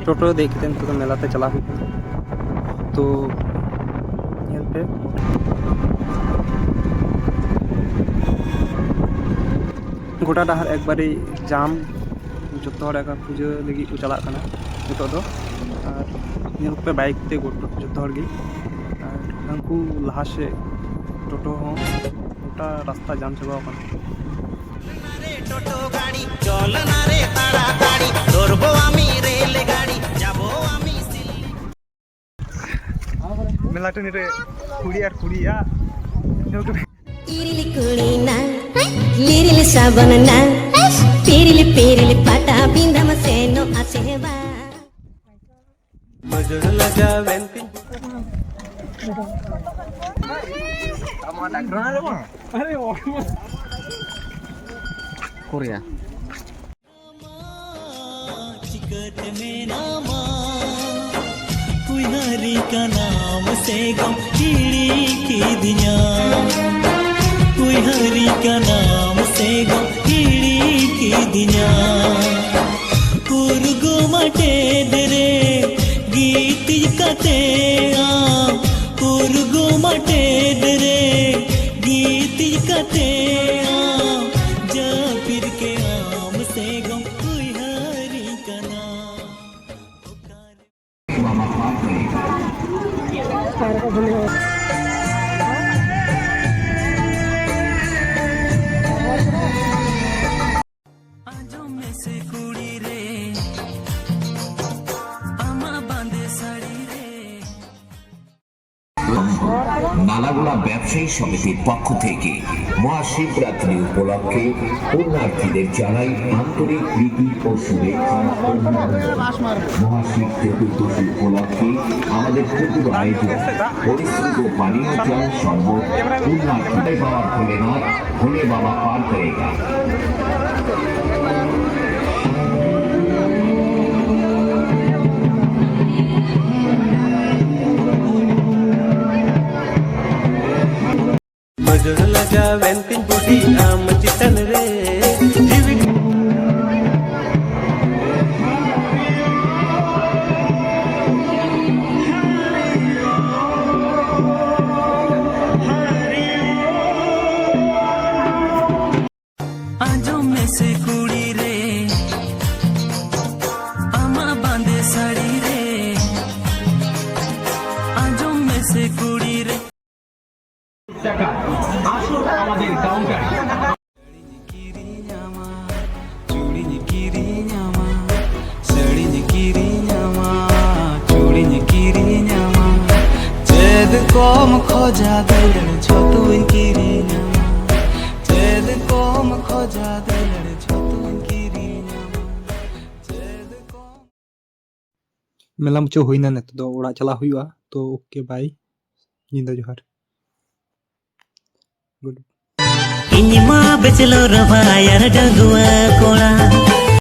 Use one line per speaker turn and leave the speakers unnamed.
टोटो देखते हैं तो मेलाते चला हुई तो यहाँ पे गोटा डहर एक बार जाम जो पूजा लगी को चला नित पे बाइक ते जो उनको लहा से टोटो गोटा रास्ता जाम चबा मेला टनी रे कुड़ी और कुड़िया
इरिली कुड़ी ना लिरिली साबन ना पेरिली पेरिली पाटा बिंदम से नो आसेवा
मजर लगा वेंटी अरे कोरिया चिकट में नामा हरी का नाम से गम कीड़ी की दिया हरी का नाम से गम कीड़ी की दिया कुरगो मटे दरे गीत कते कुरगो मटे दरे गीत कते जा फिर के आम से गम हरी का नाम आजो में से कुड़ी रे आमा बांधे साड़ी रे
নালাগোলা ব্যবসায়ী সমিতির পক্ষ থেকে মহাশিবরাত্রি উপলক্ষে পুণ্যার্থীদের জানাই আন্তরিক প্রীতি ও শুভেচ্ছা। মহাশিব চতুর্দশী উপলক্ষে আমাদের ক্ষুদ্র আয়োজন পরিশ্রুত পানীয় জল শরবত পুণ্যার্থীদের বাবা ভোলেনাথ ভোলে বাবা পার করেগা।
मजर लगा वेंटिंग बॉडी आम चितन रे आजो में से कुड़ी रे आमा बांधे साड़ी रे आजो में से कुड़ी रे আমাদের কাউন্টার কম খোঁজা দিলের যতই কিরি নামা চেদ কম খোঁজা দিলের যতই কিরি নামা চেদ কম মেলা মুচো হইনা না তো ওড়া চালা হইবা তো ওকে বাই নিন্দা জোহার गुड इन्हीं माँ बेचलो रवाया डगुआ कोला